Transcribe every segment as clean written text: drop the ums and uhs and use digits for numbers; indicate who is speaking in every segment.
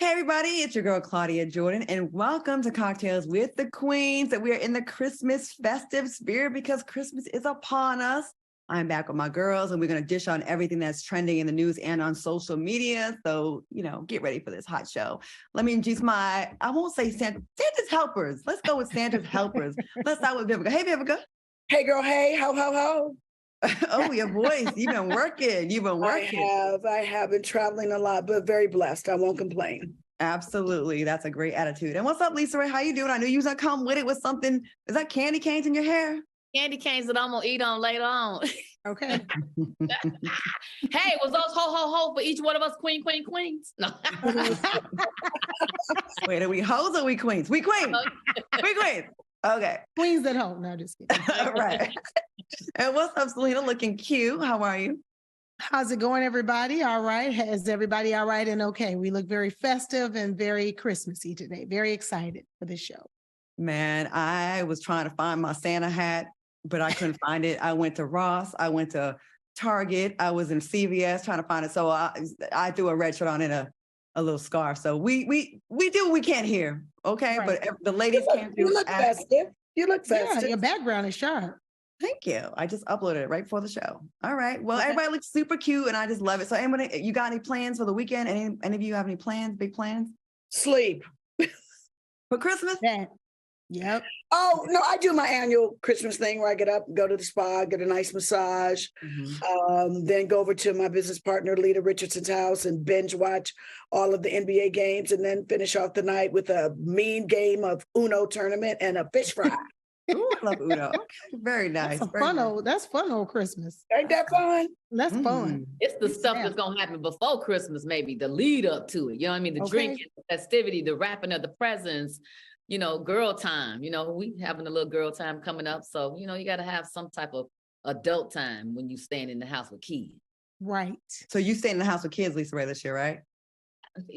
Speaker 1: Hey everybody, it's your girl Claudia Jordan, and welcome to Cocktails with the Queens. That we are in the Christmas festive spirit because Christmas is upon us. I'm back with my girls, and we're going to dish on everything that's trending in the news and on social media. So, get ready for this hot show. Let me introduce I won't say Santa's helpers. Let's go with Santa's helpers. Let's start with Vivica. Hey, Vivica.
Speaker 2: Hey, girl. Hey, ho.
Speaker 1: Oh, your voice. You've been working.
Speaker 2: I have been traveling a lot, but very blessed. I won't complain.
Speaker 1: Absolutely. That's a great attitude. And what's up, Lisa Ray? How you doing? I knew you was going to come with it with something. Is that candy canes in your hair?
Speaker 3: Candy canes that I'm going to eat on later on.
Speaker 1: Okay.
Speaker 3: Hey, was those ho for each one of us queens? No.
Speaker 1: Wait, are we hoes or we queens? We queens. We queens. Okay.
Speaker 4: Queens at home. No, just kidding.
Speaker 1: Right. And what's up, Selena? Looking cute. How are you?
Speaker 4: How's it going, everybody? All right. Is everybody all right and okay? We look very festive and very Christmassy today. Very excited for this show.
Speaker 1: Man, I was trying to find my Santa hat, but I couldn't find it. I went to Ross. I went to Target. I was in CVS trying to find it. So I threw a red shirt on and a little scarf. So we do what we can here. Okay. Right. But the ladies can't do it.
Speaker 2: You look festive. You look festive.
Speaker 4: Yeah, your background is sharp.
Speaker 1: Thank you. I just uploaded it right before the show. All right. Well, everybody looks super cute and I just love it. So anybody, you got any plans for the weekend? Any of you have any plans, big plans?
Speaker 2: Sleep.
Speaker 1: For Christmas?
Speaker 4: Yeah. Yep.
Speaker 2: Oh, no, I do my annual Christmas thing where I get up, go to the spa, get a nice massage, then go over to my business partner, Lita Richardson's house and binge watch all of the NBA games and then finish off the night with a mean game of Uno tournament and a fish fry.
Speaker 1: Ooh, I love Uno. Okay. Very nice.
Speaker 4: That's fun old Christmas.
Speaker 2: Ain't that fun?
Speaker 4: That's fun.
Speaker 3: It's the stuff that's going to happen before Christmas, maybe the lead up to it. You know what I mean? The drinking, the festivity, the wrapping of the presents, girl time. We having a little girl time coming up. So, you got to have some type of adult time when you stand in the house with kids.
Speaker 4: Right.
Speaker 1: So you stayed in the house with kids, Lisa Ray, this year, right?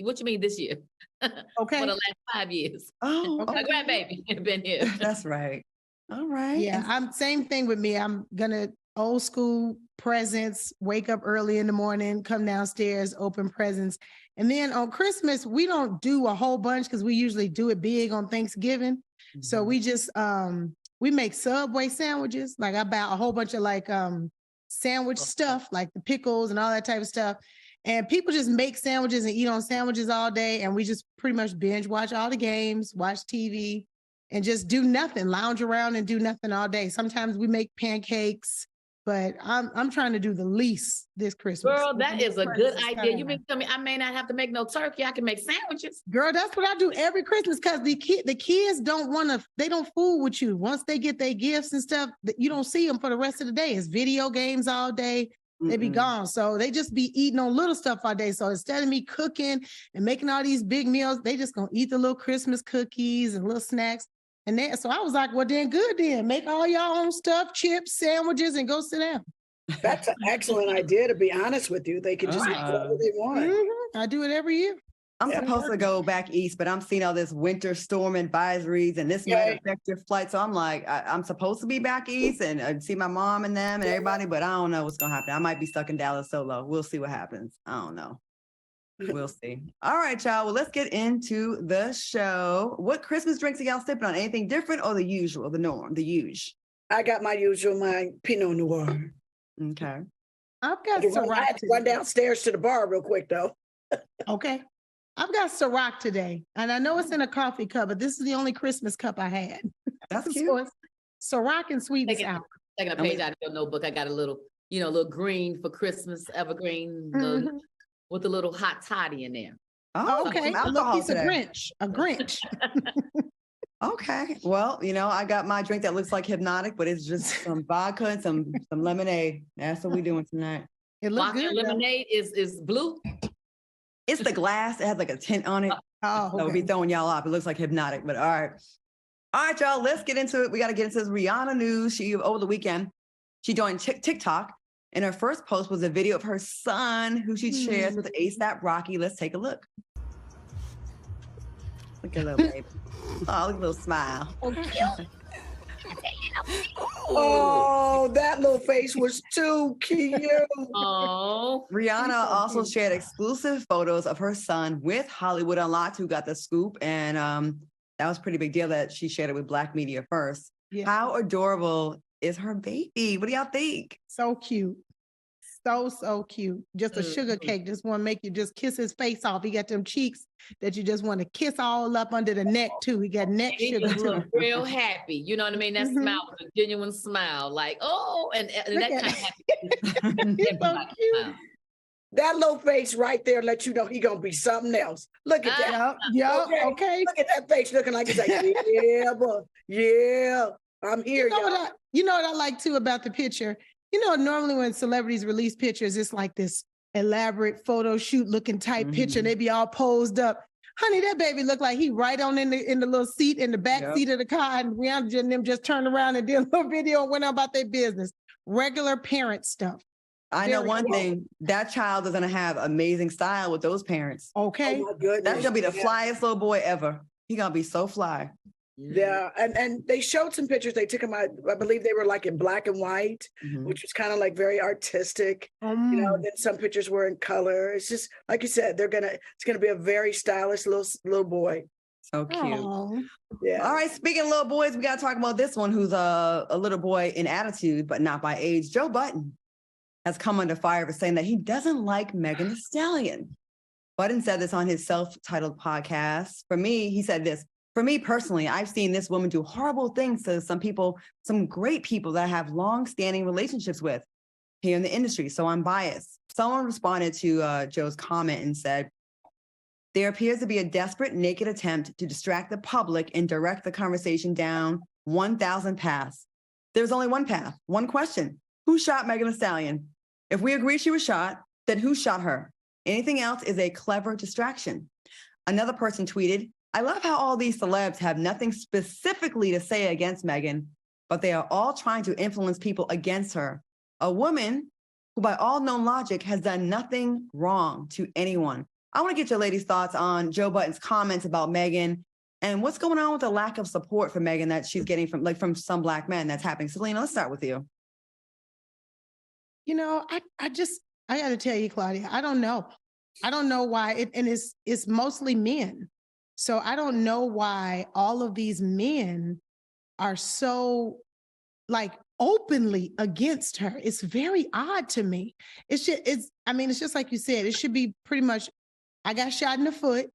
Speaker 3: What you mean this year?
Speaker 4: Okay.
Speaker 3: For the last 5 years.
Speaker 1: Oh, okay.
Speaker 3: My grandbaby been here.
Speaker 1: That's right. All right.
Speaker 4: Yeah, same thing with me. I'm gonna old school presents, wake up early in the morning, come downstairs, open presents. And then on Christmas, we don't do a whole bunch because we usually do it big on Thanksgiving. Mm-hmm. So we just we make Subway sandwiches. Like I buy a whole bunch of sandwich stuff, like the pickles and all that type of stuff. And people just make sandwiches and eat on sandwiches all day. And we just pretty much binge watch all the games, watch TV. And just do nothing, lounge around and do nothing all day. Sometimes we make pancakes, but I'm trying to do the least this Christmas.
Speaker 3: Girl, that is a good idea. You mean tell me I may not have to make no turkey. I can make sandwiches.
Speaker 4: Girl, that's what I do every Christmas because the kids they don't fool with you. Once they get their gifts and stuff, you don't see them for the rest of the day. It's video games all day. They be gone. So they just be eating on little stuff all day. So instead of me cooking and making all these big meals, they just gonna eat the little Christmas cookies and little snacks. And so I was like, well, then good then. Make all your own stuff, chips, sandwiches, and go sit down.
Speaker 2: That's an excellent idea, to be honest with you. They can just eat whatever they want.
Speaker 4: Mm-hmm. I do it every year.
Speaker 1: I'm supposed to go back east, but I'm seeing all this winter storm advisories and this might affect your flight. So I'm like, I'm supposed to be back east and see my mom and them and everybody, but I don't know what's going to happen. I might be stuck in Dallas solo. We'll see what happens. I don't know. We'll see. All right, y'all. Well, let's get into the show. What Christmas drinks are y'all sipping on? Anything different or the usual, the norm, the huge?
Speaker 2: I got my Pinot Noir.
Speaker 1: Okay.
Speaker 4: I've got Ciroc.
Speaker 2: I had to run downstairs to the bar real quick, though.
Speaker 4: Okay. I've got Ciroc today. And I know it's in a coffee cup, but this is the only Christmas cup I had.
Speaker 1: That's cute.
Speaker 4: So it's Ciroc and sweet and sour.
Speaker 3: Taking a page out of your notebook. I got a little green for Christmas, evergreen. With a little hot toddy in there.
Speaker 4: Oh, okay. A little piece of Grinch. A Grinch.
Speaker 1: Okay. Well, I got my drink that looks like Hypnotic, but it's just some vodka and some lemonade. That's what we're doing tonight.
Speaker 4: It looks good.
Speaker 3: Lemonade is blue.
Speaker 1: It's the glass. It has like a tint on it.
Speaker 4: Oh, okay.
Speaker 1: So we'll be throwing y'all off. It looks like Hypnotic, but all right. All right, y'all. Let's get into it. We got to get into this Rihanna news. Over the weekend, she joined TikTok. And her first post was a video of her son, who she shares with A$AP Rocky. Let's take a look. Look at little baby. Oh, look at a little smile.
Speaker 4: Oh, cute.
Speaker 2: Oh, that little face was too cute.
Speaker 3: Oh,
Speaker 1: Rihanna
Speaker 4: so
Speaker 1: also
Speaker 4: cute.
Speaker 1: shared exclusive photos of her son with Hollywood Unlocked, who got the scoop. And that was a pretty big deal that she shared it with Black media first.
Speaker 4: Yeah.
Speaker 1: How adorable is her baby? What do y'all think?
Speaker 4: So cute. So cute. Just a sugar cake. Just want to make you just kiss his face off. He got them cheeks that you just want to kiss all up under the neck too. He got neck
Speaker 3: he
Speaker 4: sugar
Speaker 3: just
Speaker 4: too.
Speaker 3: looked real happy. You know what I mean? That smile was a genuine smile. Like, oh, and that kind of happy.
Speaker 4: He's so cute.
Speaker 2: That little face right there let you know he gonna be something else. Look at that.
Speaker 4: Yep. Okay.
Speaker 2: Look at that face looking like he's like, yeah, boy. Yeah, I'm here.
Speaker 4: You know what I like too about the picture? You know, normally when celebrities release pictures, it's like this elaborate photo shoot looking type picture. They be all posed up. Honey, that baby looked like he right on in the little seat in the back seat of the car, and Rihanna and them just turned around and did a little video and went on about their business. Regular parent stuff.
Speaker 1: I know one thing, that child is going to have amazing style with those parents.
Speaker 4: Okay.
Speaker 2: Oh my goodness.
Speaker 1: That's going to be the flyest little boy ever. He's going to be so fly.
Speaker 2: Yeah, and they showed some pictures. They took them out. I believe they were like in black and white, which was kind of like very artistic. You know, then some pictures were in color. It's just like you said, it's gonna be a very stylish little boy.
Speaker 1: So cute.
Speaker 4: Aww.
Speaker 2: Yeah.
Speaker 1: All right. Speaking of little boys, we got to talk about this one who's a little boy in attitude, but not by age. Joe Budden has come under fire for saying that he doesn't like Megan Thee Stallion. Budden said this on his self-titled podcast. For me, he said this. For me personally, I've seen this woman do horrible things to some people, some great people that I have long-standing relationships with here in the industry. So I'm biased. Someone responded to Joe's comment and said, there appears to be a desperate, naked attempt to distract the public and direct the conversation down 1,000 paths. There's only one path, one question. Who shot Megan Thee Stallion? If we agree she was shot, then who shot her? Anything else is a clever distraction. Another person tweeted, I love how all these celebs have nothing specifically to say against Megan, but they are all trying to influence people against her. A woman who, by all known logic, has done nothing wrong to anyone. I want to get your ladies' thoughts on Joe Budden's comments about Megan and what's going on with the lack of support for Megan that she's getting from some Black men that's happening. Selena, let's start with you.
Speaker 4: You know, I got to tell you, Claudia, I don't know. I don't know why. It's mostly men. So I don't know why all of these men are so like openly against her. It's very odd to me. It's just like you said, it should be pretty much, I got shot in the foot.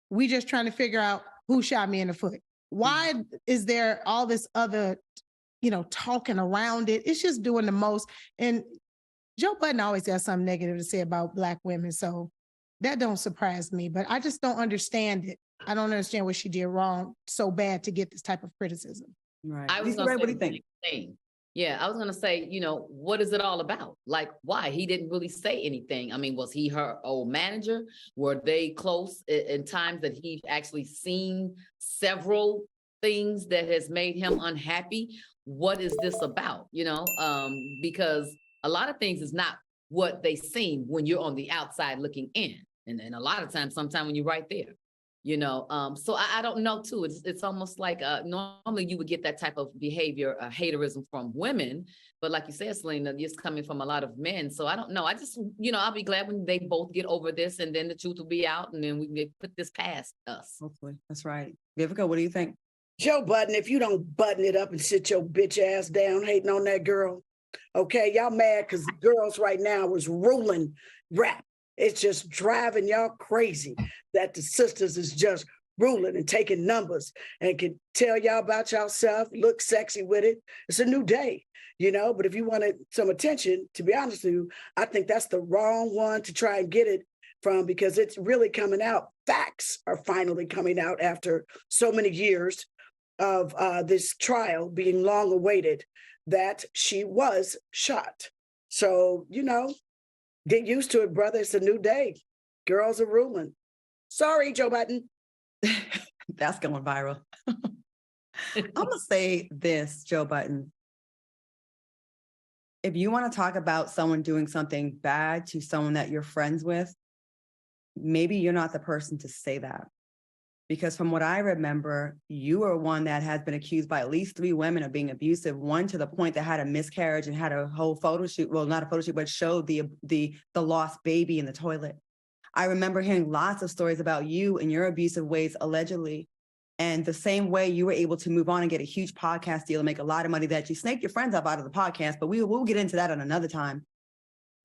Speaker 4: We just trying to figure out who shot me in the foot. Why is there all this other, talking around it? It's just doing the most. And Joe Budden always got something negative to say about Black women. So that don't surprise me, but I just don't understand it. I don't understand what she did wrong so bad to get this type of criticism.
Speaker 1: Right.
Speaker 3: I was
Speaker 1: what do you think?
Speaker 3: Yeah, I was going to say, what is it all about? Like, why? He didn't really say anything. I mean, was he her old manager? Were they close in times that he actually seen several things that has made him unhappy? What is this about? Because a lot of things is not what they seem when you're on the outside looking in. And a lot of times, sometimes when you're right there. So I don't know too. It's almost like normally you would get that type of behavior, haterism from women, but like you said, Selena, it's coming from a lot of men. So I don't know. I just, I'll be glad when they both get over this, and then the truth will be out, and then we can put this past us.
Speaker 1: Hopefully, that's right. Vivica, what do you think?
Speaker 2: Joe Budden, if you don't button it up and sit your bitch ass down hating on that girl, okay, y'all mad because girls right now is ruling rap. It's just driving y'all crazy that the sisters is just ruling and taking numbers and can tell y'all about yourself, look sexy with it. It's a new day, but if you wanted some attention, to be honest with you, I think that's the wrong one to try and get it from, because it's really coming out. Facts are finally coming out after so many years of this trial being long awaited that she was shot. So, get used to it, brother. It's a new day. Girls are ruling. Sorry, Joe Budden.
Speaker 1: That's going viral. I'm going to say this, Joe Budden. If you want to talk about someone doing something bad to someone that you're friends with, maybe you're not the person to say that. Because from what I remember, you were one that has been accused by at least 3 women of being abusive, one to the point that had a miscarriage and had a whole photo shoot. Well, not a photo shoot, but showed the lost baby in the toilet. I remember hearing lots of stories about you and your abusive ways, allegedly. And the same way you were able to move on and get a huge podcast deal and make a lot of money, that you snaked your friends up out of the podcast, but we'll get into that on another time.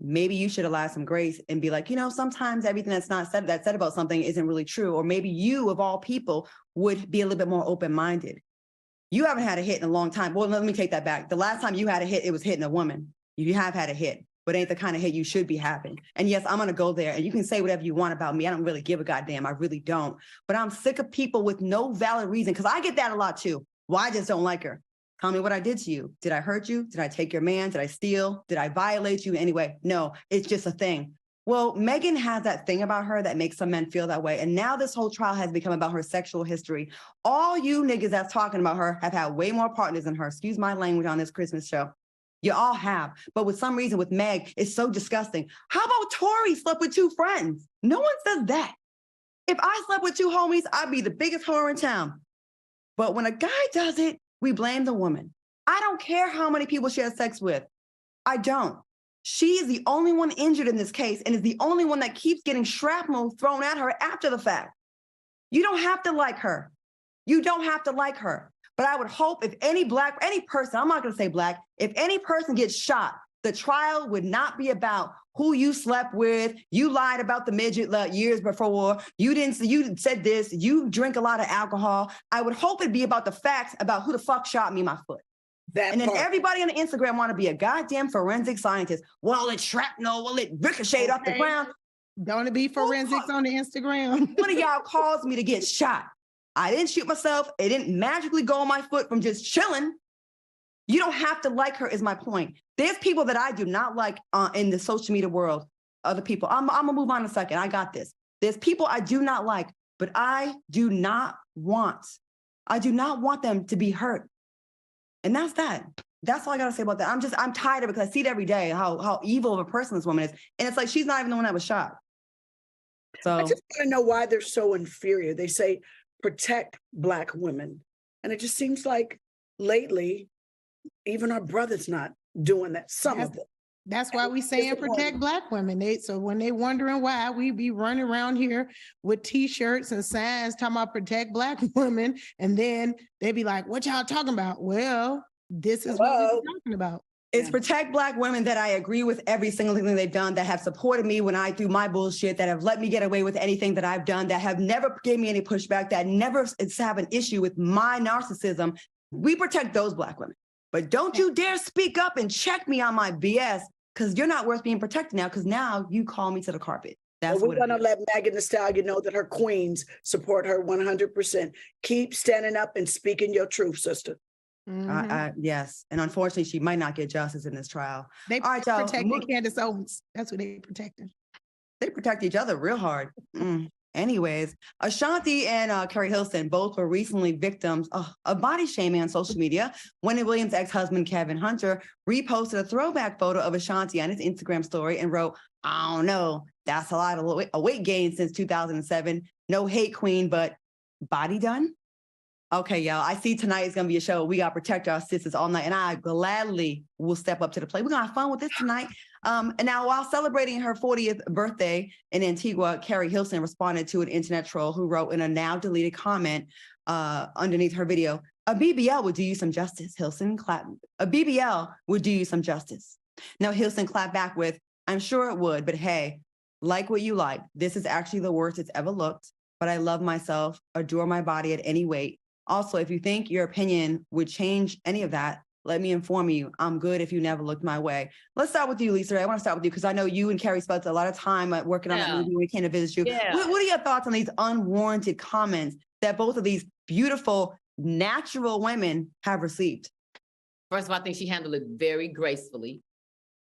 Speaker 1: Maybe you should allow some grace and be like, sometimes everything that's said about something isn't really true. Or maybe you, of all people, would be a little bit more open-minded. You haven't had a hit in a long time. Well, let me take that back. The last time you had a hit, it was hitting a woman. You have had a hit, but ain't the kind of hit you should be having. And yes, I'm going to go there, and you can say whatever you want about me. I don't really give a goddamn. I really don't. But I'm sick of people with no valid reason, because I get that a lot too. Well, I just don't like her. Tell me what I did to you. Did I hurt you? Did I take your man? Did I steal? Did I violate you in any way? No, it's just a thing. Well, Megan has that thing about her that makes some men feel that way. And now this whole trial has become about her sexual history. All you niggas that's talking about her have had way more partners than her. Excuse my language on this Christmas show. You all have. But with some reason with Meg, it's so disgusting. How about Tori slept with 2 friends? No one says that. If I slept with 2 homies, I'd be the biggest whore in town. But when a guy does it, we blame the woman. I don't care how many people she has sex with. I don't. She is the only one injured in this case and is the only one that keeps getting shrapnel thrown at her after the fact. You don't have to like her. You don't have to like her. But I would hope if any person, I'm not going to say black, if any person gets shot, the trial would not be about who you slept with. You lied about the midget years before. You said this. You drink a lot of alcohol. I would hope it'd be about the facts about who the fuck shot me in my foot. And then everybody on the Instagram want to be a goddamn forensic scientist. Well, it's shrapnel. Well, it ricocheted off the ground.
Speaker 4: Don't it be forensics on the Instagram?
Speaker 1: One of y'all caused me to get shot. I didn't shoot myself. It didn't magically go on my foot from just chilling. You don't have to like her is my point. There's people that I do not like in the social media world. Other people. I'm going to move on a second. I got this. There's people I do not like, but I do not want them to be hurt. And that's that. That's all I got to say about that. I'm tired of it because I see it every day, how evil of a person this woman is. And it's like, she's not even the one that was shot. So
Speaker 2: I just want to know why they're so inferior. They say protect Black women. And it just seems like lately, even our brothers not doing that. Some of them.
Speaker 4: That's why we saying protect Black women. So when they wondering why we be running around here with T-shirts and signs talking about protect Black women, and then they be like, what y'all talking about? Well, this is what we're talking about.
Speaker 1: It's protect Black women that I agree with every single thing they've done, that have supported me when I do my bullshit, that have let me get away with anything that I've done, that have never gave me any pushback, that never have an issue with my narcissism. We protect those Black women. But don't you dare speak up and check me on my BS, because you're not worth being protected now, because now you call me to the carpet. That's
Speaker 2: we're going to let Megan Thee Stallion know that her queens support her 100%. Keep standing up and speaking your truth, sister.
Speaker 4: Mm-hmm.
Speaker 1: Yes. And unfortunately, she might not get justice in this trial.
Speaker 4: They protecting Candace Owens. That's what they protecting.
Speaker 1: They protect each other real hard. Anyways, Ashanti and Keri Hilson both were recently victims of body shaming on social media. Wendy Williams' ex-husband, Kevin Hunter, reposted a throwback photo of Ashanti on his Instagram story and wrote, I don't know, that's a lot of weight gain since 2007. No hate, queen, but body done? Okay, y'all, I see tonight is going to be a show. We got to protect our sisters all night, and I gladly will step up to the plate. We're going to have fun with this tonight. And now, while celebrating her 40th birthday in Antigua, Keri Hilson responded to an internet troll who wrote in a now-deleted comment underneath her video, a BBL would do you some justice, Hilson. A BBL would do you some justice. Now, Hilson clapped back with, I'm sure it would, but hey, like what you like. This is actually the worst it's ever looked, but I love myself, adore my body at any weight. Also, if you think your opinion would change any of that, let me inform you, I'm good if you never looked my way. Let's start with you, Lisa. I want to start with you because I know you and Keri spent a lot of time working on that movie. We came to visit you.
Speaker 3: Yeah.
Speaker 1: What are your thoughts on these unwarranted comments that both of these beautiful, natural women have received?
Speaker 3: First of all, I think she handled it very gracefully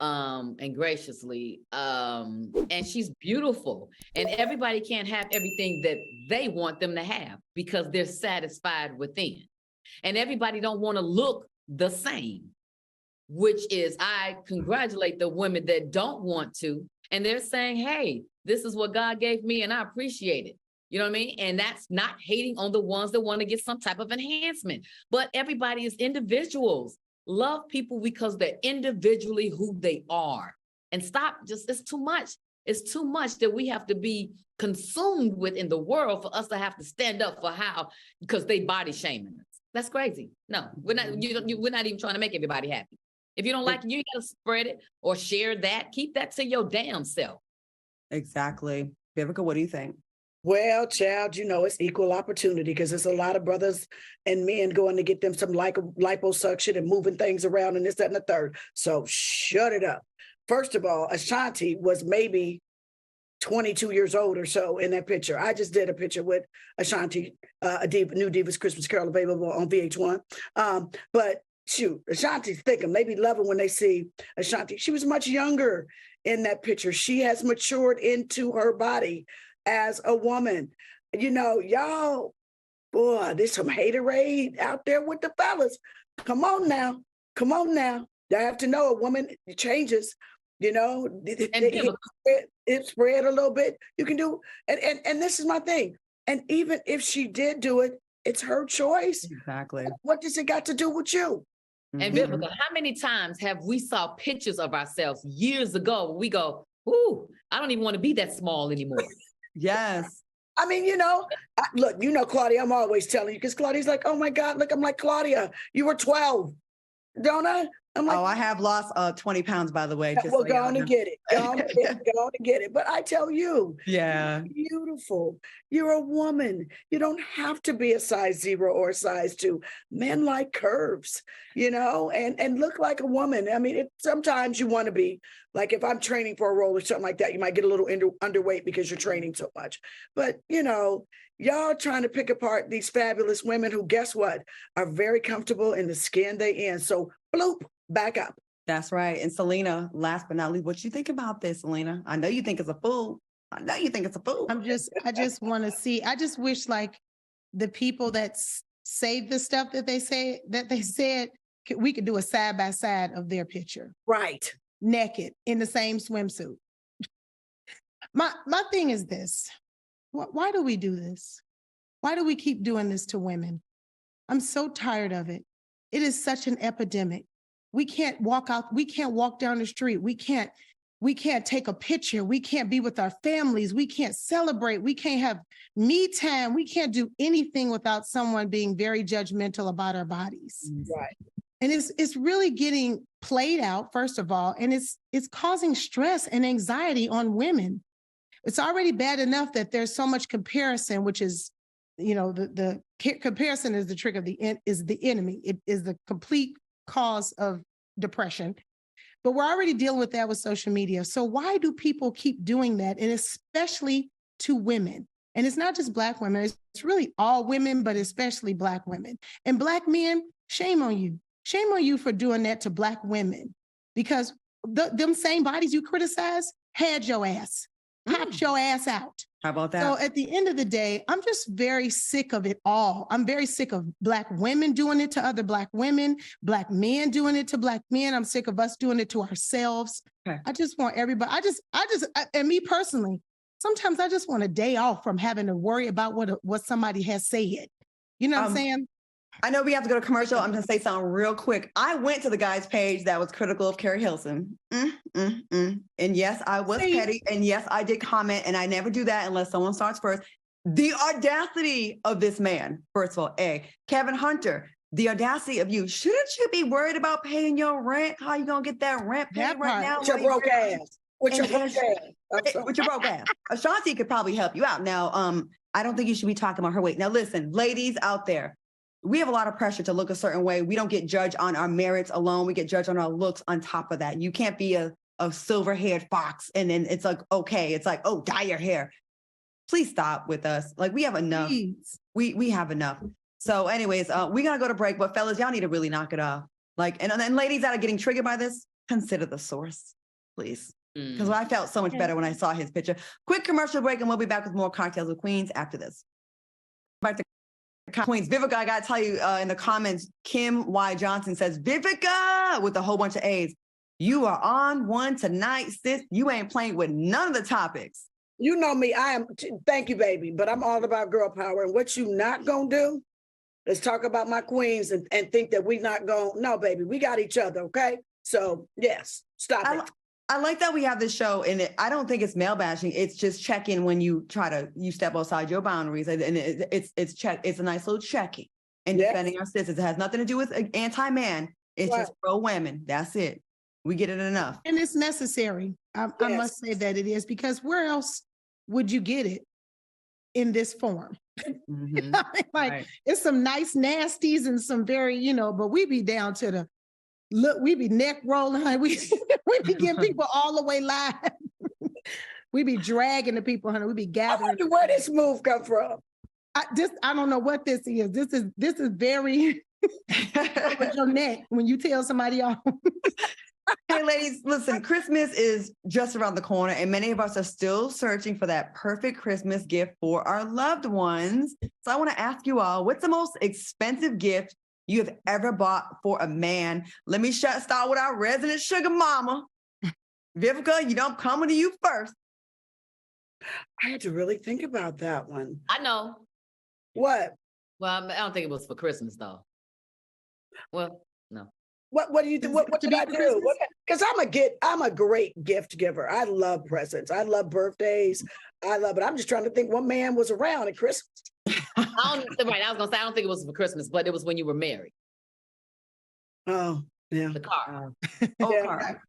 Speaker 3: and graciously. And she's beautiful. And everybody can't have everything that they want them to have because they're satisfied within. And everybody don't want to look the same, which is, I congratulate the women that don't want to. And they're saying, hey, this is what God gave me and I appreciate it. You know what I mean? And that's not hating on the ones that want to get some type of enhancement. But everybody is individuals. Love people because they're individually who they are. And stop it's too much. It's too much that we have to be consumed with in the world for us to have to stand up for because they body shaming us. That's crazy. No, we're not. We're not even trying to make everybody happy. If you don't like it, you got to spread it or share that. Keep that to your damn self.
Speaker 1: Exactly. Vivica, what do you think?
Speaker 2: Well, child, it's equal opportunity because there's a lot of brothers and men going to get them some liposuction and moving things around and this, that, and the third. So shut it up. First of all, Ashanti was maybe 22 years old or so in that picture. I just did a picture with Ashanti, New Divas Christmas Carol available on VH1. But shoot, Ashanti's thick and they be loving when they see Ashanti. She was much younger in that picture. She has matured into her body as a woman. Y'all, boy, there's some haterade out there with the fellas. Come on now. You have to know a woman changes. It spread a little bit. You can do, and this is my thing. And even if she did do it, it's her choice.
Speaker 1: Exactly.
Speaker 2: What does it got to do with you?
Speaker 3: And Vivica, how many times have we saw pictures of ourselves years ago where we go, ooh, I don't even want to be that small anymore.
Speaker 1: Yes.
Speaker 2: I mean, look, Claudia, I'm always telling you because Claudia's like, oh my God, look, I'm like, Claudia, you were 12, don't I? I'm like,
Speaker 1: I have lost 20 pounds, by the way.
Speaker 2: Well, go on and get it. Go on and get it. But I tell you,
Speaker 1: yeah,
Speaker 2: you're beautiful. You're a woman. You don't have to be a size 0 or a size 2. Men like curves, and look like a woman. I mean, sometimes you want to be like, if I'm training for a role or something like that, you might get a little underweight because you're training so much. But, y'all trying to pick apart these fabulous women who, guess what, are very comfortable in the skin they in. So bloop. Back up.
Speaker 1: That's right. And Selena, last but not least, what you think about this, Selena? I know you think it's a fool. I
Speaker 4: just want to see, I just wish like the people that say the stuff that they said, we could do a side by side of their picture.
Speaker 2: Right.
Speaker 4: Naked in the same swimsuit. My thing is this. Why do we do this? Why do we keep doing this to women? I'm so tired of it. It is such an epidemic. We can't walk out. We can't walk down the street. We can't take a picture. We can't be with our families. We can't celebrate. We can't have me time. We can't do anything without someone being very judgmental about our bodies.
Speaker 2: Right.
Speaker 4: And it's really getting played out, first of all, and it's causing stress and anxiety on women. It's already bad enough that there's so much comparison, which is, the comparison is the trick of the enemy. It is the complete cause of depression. But we're already dealing with that with social media. So why do people keep doing that? And especially to women. And it's not just Black women. It's really all women, but especially Black women. And Black men, shame on you. Shame on you for doing that to Black women. Because them same bodies you criticize had your ass. Popped your ass out.
Speaker 1: How about that?
Speaker 4: So at the end of the day, I'm just very sick of it all. I'm very sick of Black women doing it to other Black women, Black men doing it to Black men. I'm sick of us doing it to ourselves. Okay. I just want everybody, and me personally, sometimes I just want a day off from having to worry about what somebody has said. You know what I'm saying?
Speaker 1: I know we have to go to commercial. I'm going to say something real quick. I went to the guy's page that was critical of Keri Hilson. And yes, I was petty. And yes, I did comment. And I never do that unless someone starts first. The audacity of this man, first of all, Kevin Hunter, the audacity of you. Shouldn't you be worried about paying your rent? How you going to get that rent paid right now?
Speaker 2: With your broke ass. With your
Speaker 1: broke ass. Ashanti could probably help you out. Now, I don't think you should be talking about her weight. Now, listen, ladies out there, we have a lot of pressure to look a certain way. We don't get judged on our merits alone. We get judged on our looks on top of that. You can't be a silver-haired fox and then it's like, okay, it's like, oh, dye your hair. Please stop with us. Like, we have enough. We have enough. So anyways, we got to go to break, but fellas, y'all need to really knock it off. Like, and ladies that are getting triggered by this, consider the source, please. Because I felt so much better when I saw his picture. Quick commercial break and we'll be back with more Cocktails with Queens after this. Back to Queens. Vivica, I got to tell you in the comments, Kim Y. Johnson says, Vivica, with a whole bunch of A's. You are on one tonight, sis. You ain't playing with none of the topics.
Speaker 2: You know me. Thank you, baby. But I'm all about girl power. And what you not going to do is talk about my queens and think that we not going, no, baby, we got each other. Okay. So yes, stop it.
Speaker 1: I like that we have this show, and I don't think it's male bashing. It's just check-in when you step outside your boundaries, and it's a nice little check-in and defending our sisters. It has nothing to do with anti-man. It's just pro-women. That's it. We get it enough,
Speaker 4: and it's necessary. I must say that it is, because where else would you get it in this form?
Speaker 1: Mm-hmm.
Speaker 4: It's some nice nasties and some very, but we be down to the. Look, we be neck rolling. Honey. We be getting people all the way live. We be dragging the people, honey. We be gathering.
Speaker 2: I wonder where this move come from.
Speaker 4: I don't know what this is. This is very with your neck when you tell somebody off.
Speaker 1: Hey, ladies, listen, Christmas is just around the corner, and many of us are still searching for that perfect Christmas gift for our loved ones. So I want to ask you all, what's the most expensive gift you have ever bought for a man? Let me start with our resident sugar mama. Vivica, I'm coming to you first.
Speaker 2: I had to really think about that one.
Speaker 3: I know.
Speaker 2: What?
Speaker 3: Well, I don't think it was for Christmas though. Well, no.
Speaker 2: What do you do? What did I do? Because I'm a great gift giver. I love presents. I love birthdays. I love it. I'm just trying to think what man was around at Christmas.
Speaker 3: I was gonna say I don't think it was for Christmas, but it was when you were married.
Speaker 2: Oh, yeah.
Speaker 3: The car.
Speaker 1: Car.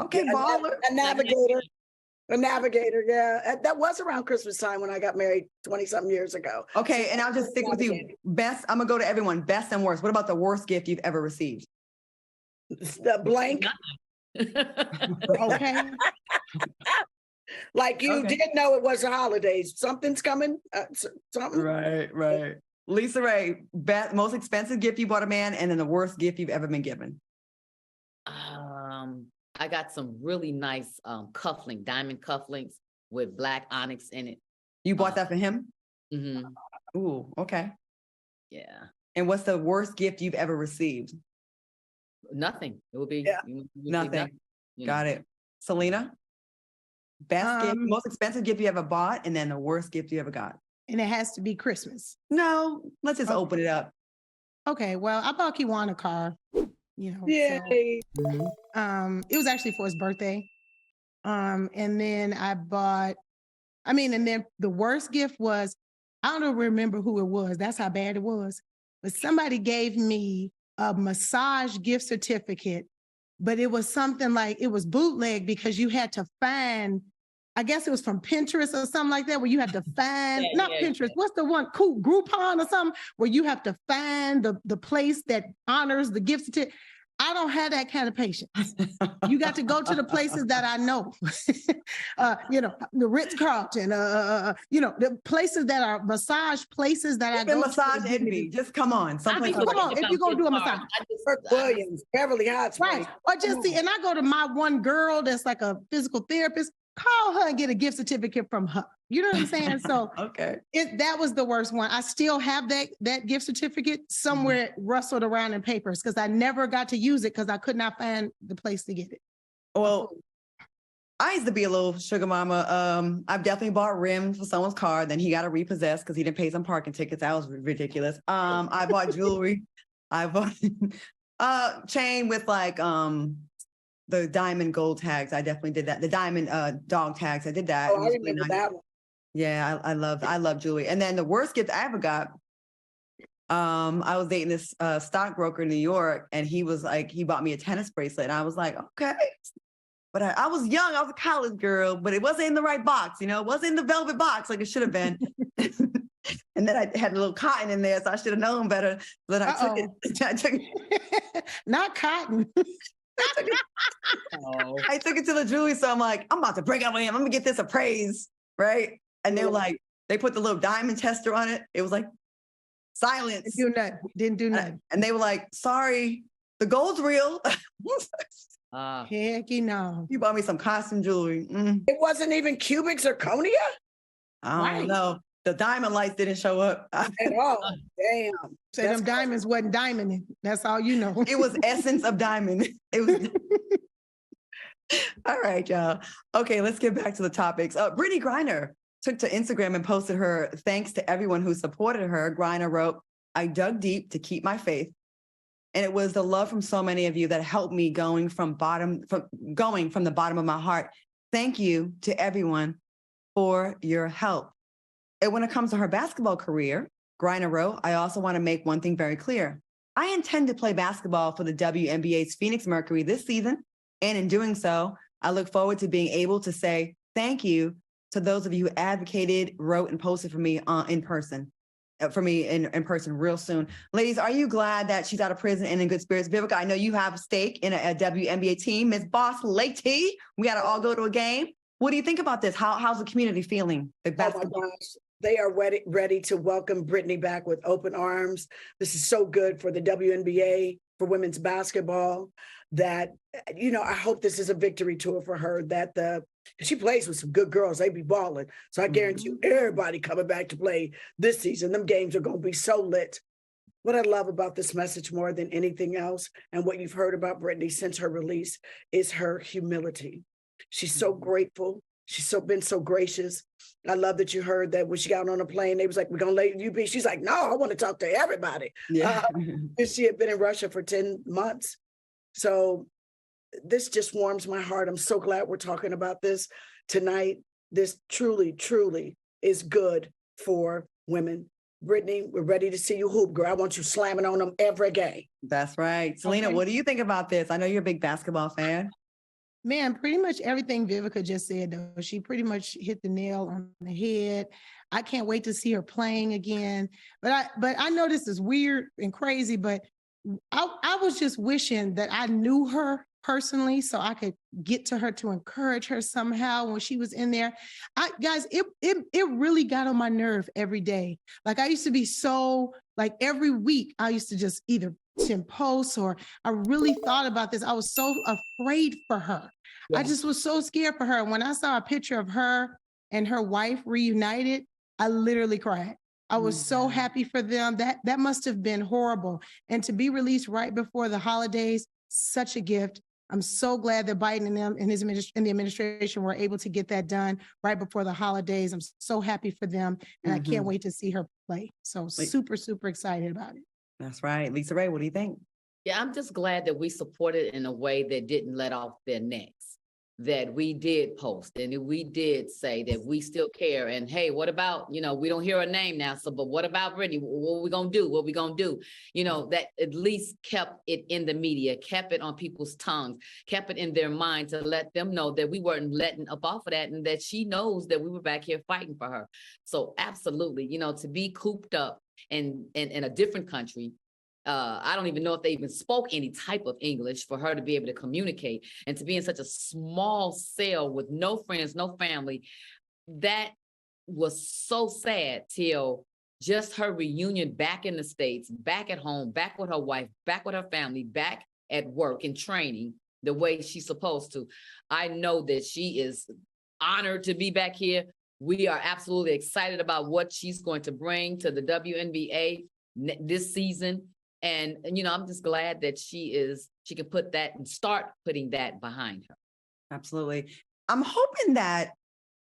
Speaker 1: Okay, baller.
Speaker 2: A navigator. Yeah, that was around Christmas time when I got married 20-something years ago.
Speaker 1: Okay, and I'll just stick with you. Best. I'm gonna go to everyone. Best and worst. What about the worst gift you've ever received?
Speaker 2: The blank.
Speaker 4: Okay.
Speaker 2: Like you didn't know it was the holidays. Something's coming. Something.
Speaker 1: Right. Lisa Ray, most expensive gift you bought a man, and then the worst gift you've ever been given.
Speaker 3: I got some really nice diamond cufflinks with black onyx in it.
Speaker 1: You bought that for him?
Speaker 3: Mm-hmm.
Speaker 1: Ooh, okay.
Speaker 3: Yeah.
Speaker 1: And what's the worst gift you've ever received?
Speaker 3: Nothing. It would be
Speaker 1: nothing. Got it. Selena? Best gift, most expensive gift you ever bought, and then the worst gift you ever got.
Speaker 4: And it has to be Christmas.
Speaker 1: No, let's just open it up.
Speaker 4: Okay, well, I bought Kiwan a car.
Speaker 2: Yay.
Speaker 4: So, it was actually for his birthday. And then and then the worst gift was, I don't remember who it was. That's how bad it was. But somebody gave me a massage gift certificate, but it was something like, it was bootleg because you had to find, I guess it was from Pinterest or something like that, where you had to find, Pinterest, what's the one, cool, Groupon or something, where you have to find the place that honors the gift certificate. I don't have that kind of patience. You got to go to the places that I know, the Ritz-Carlton, the places that are massage places that I go to.
Speaker 1: Massage envy. Just come on.
Speaker 4: Come on, if you go do a massage.
Speaker 2: Williams, Beverly Hills.
Speaker 4: Right. Or just see, and I go to my one girl that's like a physical therapist, call her and get a gift certificate from her. You know what I'm saying? So
Speaker 1: okay,
Speaker 4: that was the worst one. I still have that gift certificate somewhere rustled around in papers because I never got to use it because I could not find the place to get it.
Speaker 1: Well, I used to be a little sugar mama. I've definitely bought rims for someone's car. Then he got to repossess because he didn't pay some parking tickets. That was ridiculous. I bought jewelry. I bought chain with like the diamond gold tags. I definitely did that. The diamond dog tags. I did that.
Speaker 2: Oh, I remember that one.
Speaker 1: Yeah, I love jewelry. And then the worst gift I ever got, I was dating this stockbroker in New York, and he bought me a tennis bracelet. And I was like, okay. But I was young, I was a college girl, but it wasn't in the right box, it wasn't in the velvet box like it should have been. And then I had a little cotton in there, so I should have known better. But I took it.
Speaker 4: Not cotton.
Speaker 1: I took it to the jewelry, so I'm like, I'm about to break up with him. I'm gonna get this appraised, right? And they're like, they put the little diamond tester on it. It was like, silence.
Speaker 4: Didn't do nothing.
Speaker 1: And they were like, sorry, the gold's real.
Speaker 4: Heck no.
Speaker 1: You bought me some costume jewelry.
Speaker 2: It wasn't even cubic zirconia?
Speaker 1: I don't know. The diamond lights didn't show up.
Speaker 2: At all. Damn.
Speaker 4: So them diamonds wasn't diamonding. That's all you know.
Speaker 1: It was essence of diamond. It was. All right, y'all. Okay, let's get back to the topics. Brittney Griner took to Instagram and posted her thanks to everyone who supported her. Griner wrote, "I dug deep to keep my faith. And it was the love from so many of you that helped me going from the bottom of my heart. Thank you to everyone for your help." And when it comes to her basketball career, Griner wrote, "I also want to make one thing very clear. I intend to play basketball for the WNBA's Phoenix Mercury this season. And in doing so, I look forward to being able to say thank you to those of you who advocated, wrote, and posted for me in person. In person real soon." Ladies, are you glad that she's out of prison and in good spirits? Vivica, I know you have a stake in a WNBA team. Miss Boss Lady, we got to all go to a game. What do you think about this? How's the community feeling?
Speaker 2: Oh my gosh. They are ready to welcome Brittney back with open arms. This is so good for the WNBA, for women's basketball, that, I hope this is a victory tour for her, that she plays with some good girls. They be balling. So I guarantee you, everybody coming back to play this season, them games are going to be so lit. What I love about this message more than anything else, and what you've heard about Brittney since her release, is her humility. She's so grateful. She's been so gracious. I love that you heard that when she got on a plane, they was like, "We're going to let you be." She's like, "No, I want to talk to everybody."
Speaker 1: Yeah.
Speaker 2: She had been in Russia for 10 months. So this just warms my heart. I'm so glad we're talking about this tonight. This truly, truly is good for women. Brittney, we're ready to see you hoop, girl. I want you slamming on them every game.
Speaker 1: That's right. Selena, what do you think about this? I know you're a big basketball fan.
Speaker 4: Man, pretty much everything Vivica just said, though. She pretty much hit the nail on the head. I can't wait to see her playing again. But I know this is weird and crazy, but I was just wishing that I knew her personally so I could get to her to encourage her somehow when she was in there. Guys, it really got on my nerve every day. Like, I used to be so, like, every week I used to just either send posts, or I really thought about this. I was so afraid for her. Yeah. I just was so scared for her. When I saw a picture of her and her wife reunited, I literally cried. I was so happy for them. That must have been horrible. And to be released right before the holidays, such a gift. I'm so glad that Biden and them and the administration were able to get that done right before the holidays. I'm so happy for them, and I can't wait to see her play. So super, super excited about it.
Speaker 1: That's right. Lisa Ray, what do you think?
Speaker 3: Yeah, I'm just glad that we supported in a way that didn't let off their necks, that we did post and we did say that we still care. And hey, what about, we don't hear her name now, but what about Brittney? What are we going to do? What are we going to do? That at least kept it in the media, kept it on people's tongues, kept it in their mind to let them know that we weren't letting up off of that, and that she knows that we were back here fighting for her. So absolutely, to be cooped up in a different country. I don't even know if they even spoke any type of English for her to be able to communicate, and to be in such a small cell with no friends, no family. That was so sad, till just her reunion back in the States, back at home, back with her wife, back with her family, back at work and training the way she's supposed to. I know that she is honored to be back here. We are absolutely excited about what she's going to bring to the WNBA this season. And I'm just glad that she can put that and start putting that behind her.
Speaker 1: Absolutely. I'm hoping that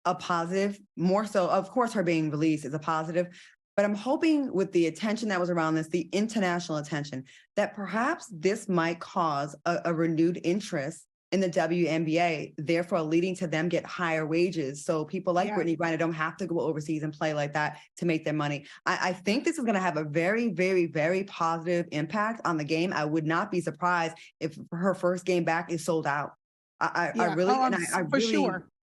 Speaker 1: a positive, more so, of course, her being released is a positive, but I'm hoping with the attention that was around this, the international attention, that perhaps this might cause a renewed interest in the WNBA, therefore leading to them get higher wages. So people like Brittney Griner don't have to go overseas and play like that to make their money. I think this is going to have a very, very, very positive impact on the game. I would not be surprised if her first game back is sold out. I really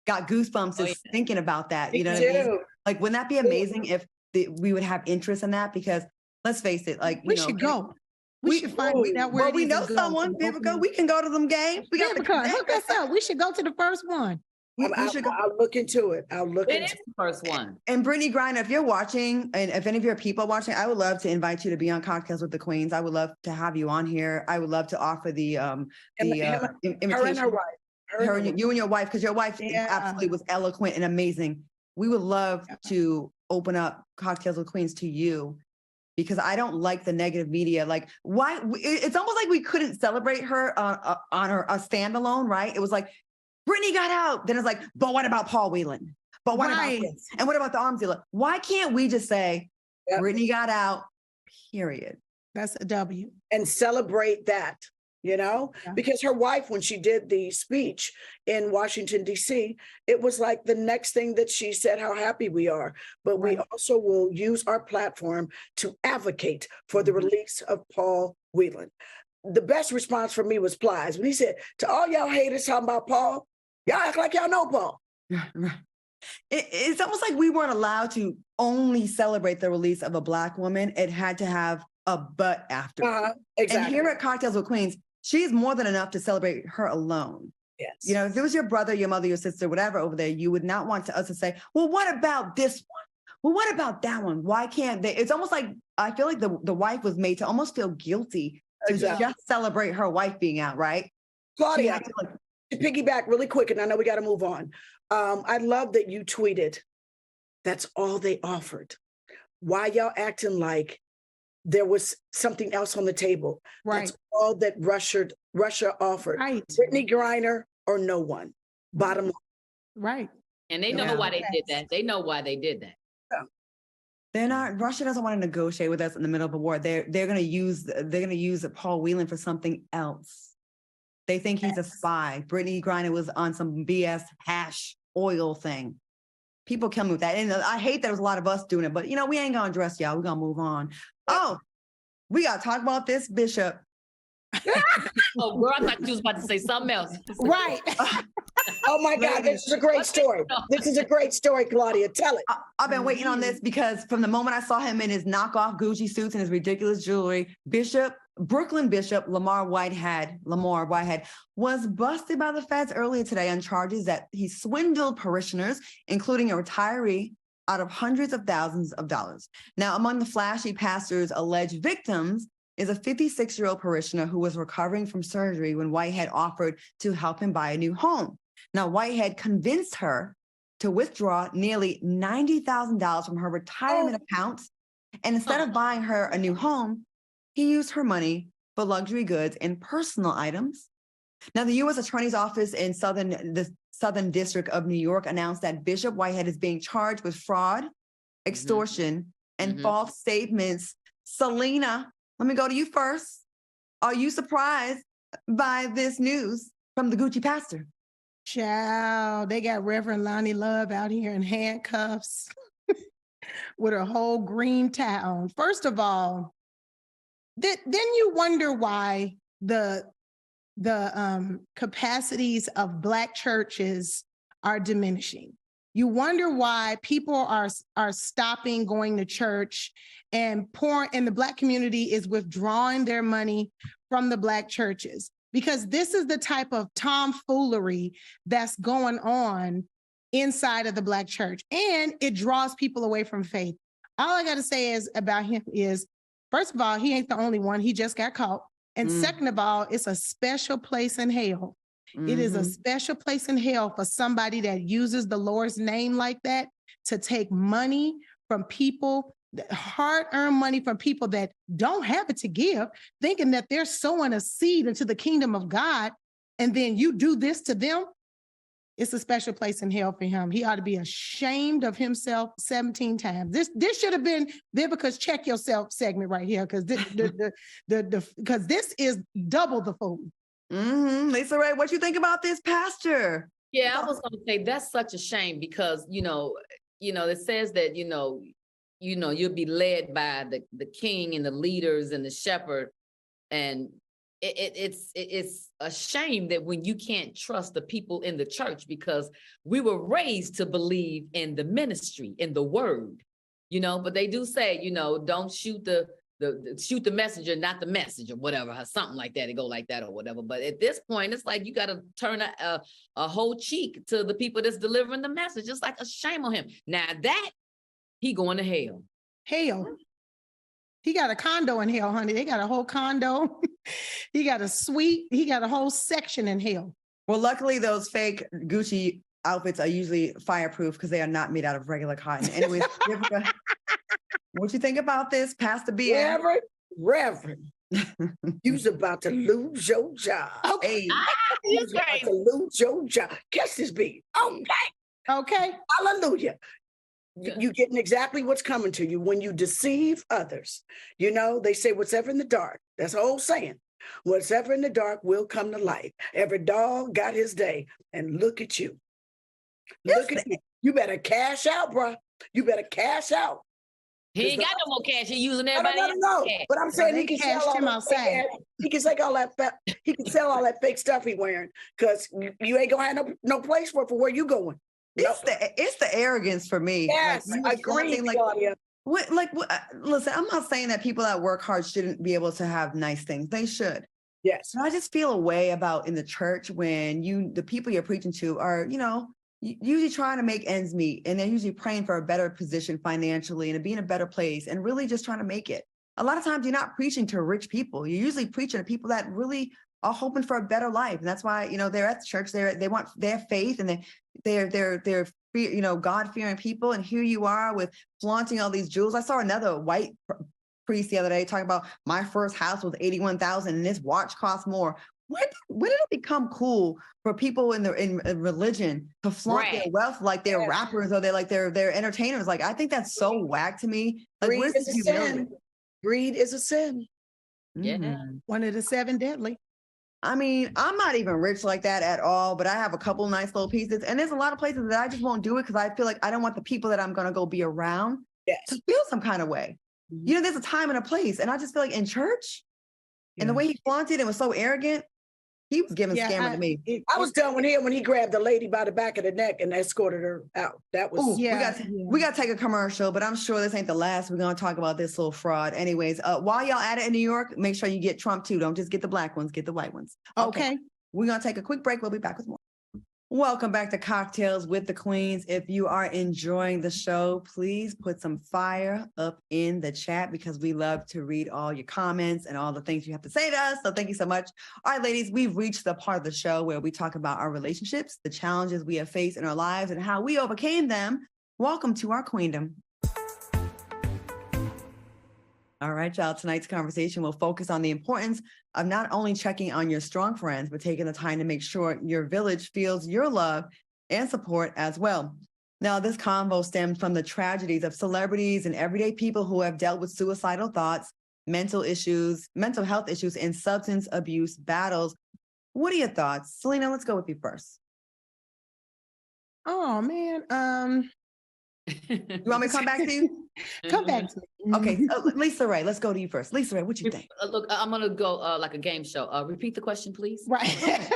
Speaker 1: got goosebumps just thinking about that. You know what I mean? Like, wouldn't that be amazing if we would have interest in that? Because let's face it, like,
Speaker 4: we should go. We should find out where
Speaker 1: we know someone. Vivica, we can go to them games. We got
Speaker 4: Vivica, hook us up. We should go to the first one.
Speaker 2: I'll look into it.
Speaker 3: It is the first one.
Speaker 1: And Brittney Griner, if you're watching, and if any of your people are watching, I would love to invite you to be on Cocktails with the Queens. I would love to have you on here. I would love to offer the invitation.
Speaker 2: Her and her wife.
Speaker 1: You and your wife, because your wife absolutely was eloquent and amazing. We would love to open up Cocktails with Queens to you, because I don't like the negative media. Like, why? It's almost like we couldn't celebrate her on her a standalone, right? It was like, Brittney got out. Then it's like, but what about Paul Whelan? But what about this? And what about the arms dealer? Why can't we just say, Brittney got out, period?
Speaker 4: That's a W.
Speaker 2: And celebrate that, because her wife, when she did the speech in Washington, D.C., it was like the next thing that she said, how happy we are. But we also will use our platform to advocate for the release of Paul Whelan. The best response for me was Plies when he said, to all y'all haters talking about Paul, y'all act like y'all know Paul.
Speaker 1: It's almost like we weren't allowed to only celebrate the release of a Black woman. It had to have a but after.
Speaker 2: Exactly.
Speaker 1: And here at Cocktails with Queens, she's more than enough to celebrate her alone.
Speaker 2: Yes.
Speaker 1: If it was your brother, your mother, your sister, whatever over there, you would not want us to say, well, what about this one? Well, what about that one? Why can't they? It's almost like, I feel like the wife was made to almost feel guilty to just celebrate her wife being out, right?
Speaker 2: Claudia, to piggyback really quick, and I know we got to move on. I love that you tweeted, that's all they offered. Why y'all acting like there was something else on the table?
Speaker 4: Right.
Speaker 2: That's all that Russia offered.
Speaker 4: Right.
Speaker 2: Brittney Griner or no one. Bottom line.
Speaker 4: Right.
Speaker 3: And they know why they did that. They know why they did that.
Speaker 1: They're not. Russia doesn't want to negotiate with us in the middle of a war. They're going to use Paul Whelan for something else. They think he's a spy. Brittney Griner was on some BS hash oil thing. People kill me with that. And I hate that there's a lot of us doing it, but we ain't gonna address y'all. We're gonna move on. Oh, we gotta talk about this Bishop.
Speaker 3: Oh, girl, I thought you was about to say something else.
Speaker 4: Right.
Speaker 2: Oh my God, this is a great story. This is a great story, Claudia. Tell it.
Speaker 1: I've been waiting on this because from the moment I saw him in his knockoff Gucci suits and his ridiculous jewelry, Brooklyn Bishop Lamar Whitehead was busted by the feds earlier today on charges that he swindled parishioners, including a retiree, out of hundreds of thousands of dollars. Now, among the flashy pastor's alleged victims is a 56-year-old parishioner who was recovering from surgery when Whitehead offered to help him buy a new home. Now, Whitehead convinced her to withdraw nearly $90,000 from her retirement account, and instead of buying her a new home, he used her money for luxury goods and personal items. Now, the U.S. Attorney's Office in the Southern District of New York announced that Bishop Whitehead is being charged with fraud, extortion, and false statements. Selena, let me go to you first. Are you surprised by this news from the Gucci pastor?
Speaker 4: Child, they got Reverend Lonnie Love out here in handcuffs with a whole green tie on. First of all, then you wonder why the capacities of Black churches are diminishing. You wonder why people are stopping going to church and the Black community is withdrawing their money from the Black churches, because this is the type of tomfoolery that's going on inside of the Black church, and it draws people away from faith. All I got to say is about him is, first of all, he ain't the only one. He just got caught. And second of all, it's a special place in hell. It is a special place in hell for somebody that uses the Lord's name like that to take money from people, hard-earned money from people that don't have it to give, thinking that they're sowing a seed into the kingdom of God, and then you do this to them. It's a special place in hell for him. He ought to be ashamed of himself 17 times. This should have been Vivica's Check Yourself segment right here, because this is double the fool.
Speaker 1: Lisa Ray, what you think about this pastor?
Speaker 3: Yeah, I was going to say that's such a shame because it says that you'll be led by the king and the leaders and the shepherd, and it's a shame that when you can't trust the people in the church, because we were raised to believe in the ministry, in the word, but they do say, don't shoot shoot the messenger, not the message, or whatever, or something like that. It go like that or whatever. But at this point, it's like you got to turn a whole cheek to the people that's delivering the message. It's like a shame on him. Now that he going to hell.
Speaker 4: Hell. He got a condo in hell, honey. They got a whole condo. He got a suite. He got a whole section in hell.
Speaker 1: Well, luckily, those fake Gucci outfits are usually fireproof because they are not made out of regular cotton. Anyways, what you think about this, Pastor B?
Speaker 2: Reverend, you's about to lose your job.
Speaker 1: Okay.
Speaker 3: You're crazy.
Speaker 2: Salute your job. Catch this beat.
Speaker 4: Okay.
Speaker 2: Hallelujah. You getting exactly what's coming to you when you deceive others. You know, they say whatever in the dark, that's an old saying. Whatever in the dark will come to light. Every dog got his day. And look at you. Look at you. You better cash out, bro. You better cash out.
Speaker 3: He ain't got no more cash. He using everybody else's cash.
Speaker 2: But I'm saying he can
Speaker 4: cashed
Speaker 2: sell all
Speaker 4: him
Speaker 2: that
Speaker 4: outside.
Speaker 2: he can take all that he can sell all that fake stuff he wearing because you ain't gonna have no place for where you going.
Speaker 1: It's the arrogance for me.
Speaker 2: Yes,
Speaker 1: like,
Speaker 2: agree, Claudia.
Speaker 1: Listen, I'm not saying that people that work hard shouldn't be able to have nice things. They should.
Speaker 2: Yes.
Speaker 1: But I just feel a way about in the church when the people you're preaching to are, usually trying to make ends meet, and they're usually praying for a better position financially and to be in a better place and really just trying to make it. A lot of times you're not preaching to rich people. You're usually preaching to people that really are hoping for a better life. And that's why, they're at the church, they want their faith, and they're God-fearing people. And here you are with flaunting all these jewels. I saw another white priest the other day talking about my first house was $81,000 and this watch costs more. When did it become cool for people in religion to flaunt their wealth like they're rappers or they're entertainers? Like, I think that's so whack to me. Like,
Speaker 2: Greed is a sin. Greed is a sin.
Speaker 3: Yeah.
Speaker 4: One of the 7 deadly.
Speaker 1: I mean, I'm not even rich like that at all, but I have a couple nice little pieces. And there's a lot of places that I just won't do it because I feel like I don't want the people that I'm going to go be around to feel some kind of way.
Speaker 2: Mm-hmm.
Speaker 1: There's a time and a place. And I just feel like in church and the way he flaunted and was so arrogant, he was giving scammer to me.
Speaker 2: I was done with him when he grabbed the lady by the back of the neck and escorted her out. That was
Speaker 1: we got to take a commercial, but I'm sure this ain't the last we're going to talk about this little fraud. Anyways, while y'all at it in New York, make sure you get Trump too. Don't just get the black ones, get the white ones.
Speaker 4: Okay.
Speaker 1: We're going to take a quick break. We'll be back with more. Welcome back to Cocktails with the Queens. If you are enjoying the show, please put some fire up in the chat because we love to read all your comments and all the things you have to say to us. So thank you so much. All right, ladies, we've reached the part of the show where we talk about our relationships, the challenges we have faced in our lives, and how we overcame them. Welcome to our queendom. All right, y'all. Tonight's conversation will focus on the importance of not only checking on your strong friends, but taking the time to make sure your village feels your love and support as well. Now, this convo stems from the tragedies of celebrities and everyday people who have dealt with suicidal thoughts, mental health issues, and substance abuse battles. What are your thoughts? Selena, let's go with you first.
Speaker 4: Oh, man.
Speaker 1: You want me to come back to you?
Speaker 4: Come back to me.
Speaker 1: Okay, Lisa Ray, let's go to you first. Lisa Ray, what you think?
Speaker 3: Look, I'm gonna go like a game show. Repeat the question, please.
Speaker 4: Right.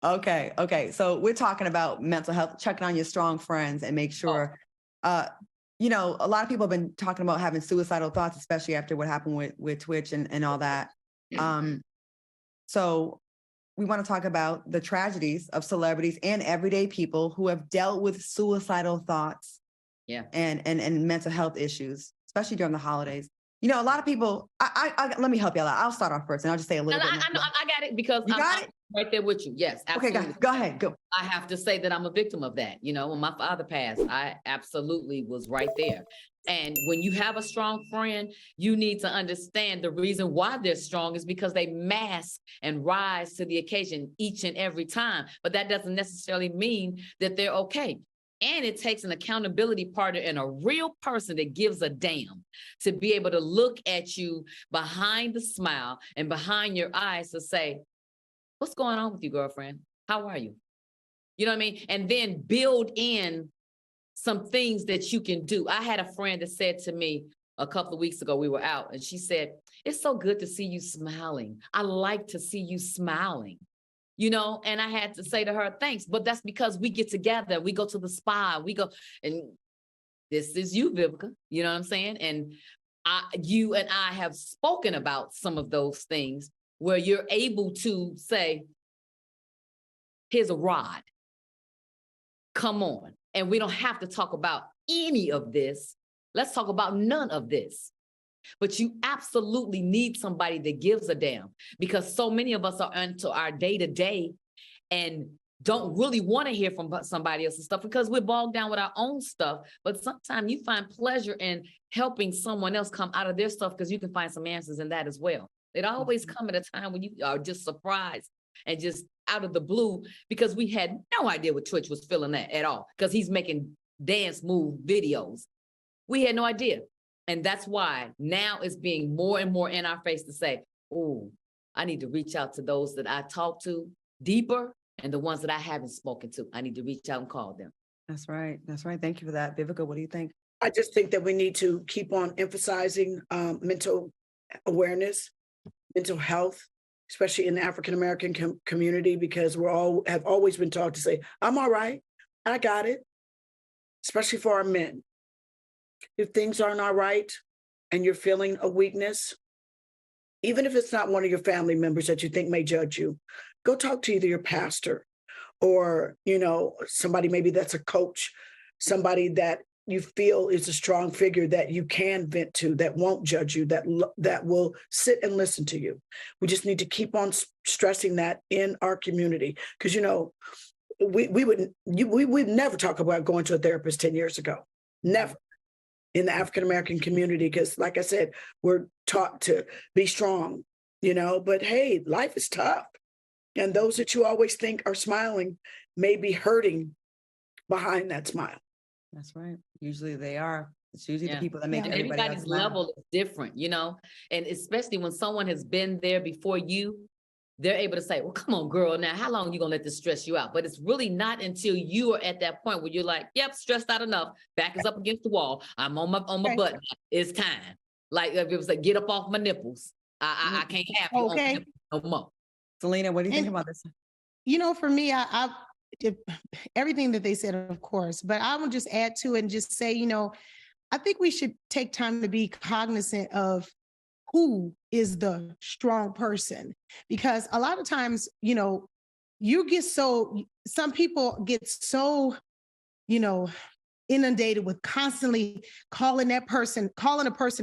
Speaker 1: Okay. So we're talking about mental health, checking on your strong friends and make sure, a lot of people have been talking about having suicidal thoughts, especially after what happened with Twitch and all that. So we want to talk about the tragedies of celebrities and everyday people who have dealt with suicidal thoughts and mental health issues, especially during the holidays. A lot of people, let me help y'all out. I'll start off first and I'll just say a little bit.
Speaker 3: I got it because I'm right there with you. Yes, absolutely.
Speaker 1: Okay, go ahead. Go.
Speaker 3: I have to say that I'm a victim of that. When my father passed, I absolutely was right there. And when you have a strong friend, you need to understand the reason why they're strong is because they mask and rise to the occasion each and every time. But that doesn't necessarily mean that they're okay. And it takes an accountability partner and a real person that gives a damn to be able to look at you behind the smile and behind your eyes to say, what's going on with you, girlfriend? How are you? You know what I mean? And then build in some things that you can do. I had a friend that said to me a couple of weeks ago, we were out, and she said, it's so good to see you smiling. I like to see you smiling. And I had to say to her, thanks, but that's because we get together, we go to the spa, we go, and this is you, Vivica, you know what I'm saying? And you and I have spoken about some of those things where you're able to say, here's a rod, come on. And we don't have to talk about any of this. Let's talk about none of this. But you absolutely need somebody that gives a damn because so many of us are into our day-to-day and don't really want to hear from somebody else's stuff because we're bogged down with our own stuff. But sometimes you find pleasure in helping someone else come out of their stuff because you can find some answers in that as well. It always come at a time when you are just surprised and just out of the blue, because we had no idea what Twitch was feeling at all, because he's making dance move videos. We had no idea. And that's why now it's being more and more in our face to say, oh, I need to reach out to those that I talk to deeper, and the ones that I haven't spoken to, I need to reach out and call them.
Speaker 1: That's right. That's right. Thank you for that. Vivica, what do you think?
Speaker 2: I just think that we need to keep on emphasizing mental awareness, mental health, especially in the African-American community, because have always been taught to say, I'm all right, I got it, especially for our men. If things aren't all right and you're feeling a weakness, even if it's not one of your family members that you think may judge you, go talk to either your pastor or, somebody maybe that's a coach, somebody that you feel is a strong figure that you can vent to, that won't judge you, that will sit and listen to you. We just need to keep on stressing that in our community, because, we would never talk about going to a therapist 10 years ago, never. In the African-American community, because like I said, we're taught to be strong, but hey, life is tough. And those that you always think are smiling may be hurting behind that smile.
Speaker 1: That's right. Usually they are. It's usually the people that make
Speaker 3: everybody's level is different, and especially when someone has been there before you, they're able to say, well, come on, girl, now how long are you going to let this stress you out? But it's really not until you are at that point where you're like, yep, stressed out enough. Back is up against the wall. I'm on my butt. It's time. Like if it was like, get up off my nipples. I can't have you on my nipples no more.
Speaker 1: Selena, what do you think about this?
Speaker 4: For me, I everything that they said, of course, but I will just add to it and just say, I think we should take time to be cognizant of who is the strong person, because a lot of times, some people get so, inundated with constantly calling a person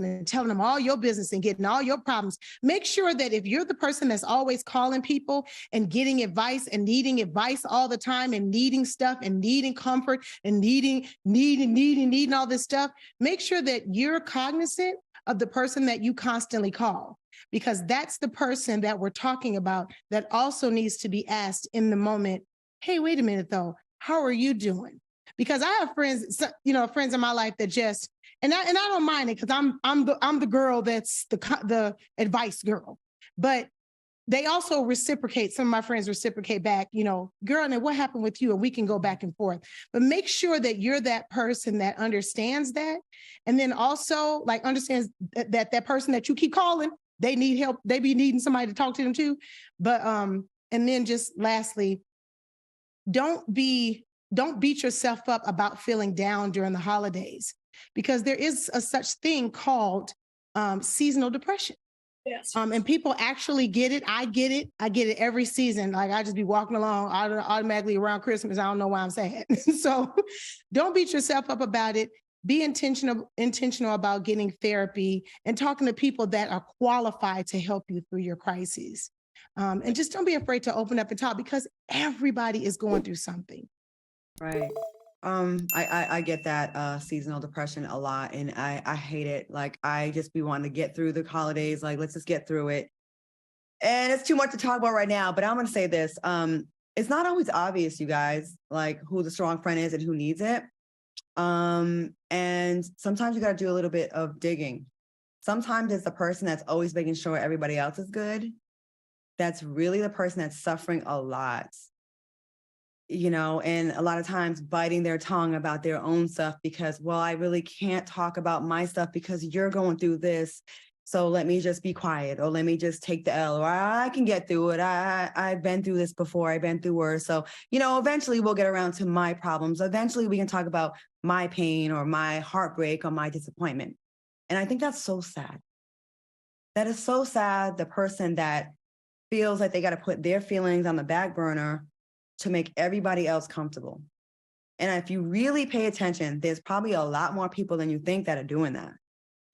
Speaker 4: and telling them all your business and getting all your problems. Make sure that if you're the person that's always calling people and getting advice and needing advice all the time and needing stuff and needing comfort and needing all this stuff, make sure that you're cognizant of the person that you constantly call, because that's the person that we're talking about that also needs to be asked in the moment, hey, wait a minute though, how are you doing? Because I have friends, friends in my life that just, and I don't mind it, because I'm the girl that's the advice girl, but they also reciprocate. Some of my friends reciprocate back, girl, and what happened with you? And we can go back and forth. But make sure that you're that person that understands that. And then also understands that person that you keep calling, they need help. They be needing somebody to talk to them too. But, and then just lastly, don't beat yourself up about feeling down during the holidays, because there is a such thing called seasonal depression.
Speaker 2: Yes.
Speaker 4: And people actually get it. I get it. I get it every season. Like I just be walking along automatically around Christmas. I don't know why I'm sad. So don't beat yourself up about it. Be intentional about getting therapy and talking to people that are qualified to help you through your crises. And just don't be afraid to open up and talk, because everybody is going through something.
Speaker 1: Right. I get that seasonal depression a lot, and I hate it. Like I just be wanting to get through the holidays. Like let's just get through it. And it's too much to talk about right now, but I'm going to say this. It's not always obvious, you guys, like who the strong friend is and who needs it. And sometimes you got to do a little bit of digging. Sometimes it's the person that's always making sure everybody else is good. That's really the person that's suffering a lot. And a lot of times biting their tongue about their own stuff because, well, I really can't talk about my stuff because you're going through this. So let me just be quiet, or let me just take the L, or I can get through it. I've been through this before. I've been through worse. So, eventually we'll get around to my problems. Eventually we can talk about my pain or my heartbreak or my disappointment. And I think that's so sad. That is so sad. The person that feels like they got to put their feelings on the back burner to make everybody else comfortable. And if you really pay attention, there's probably a lot more people than you think that are doing that.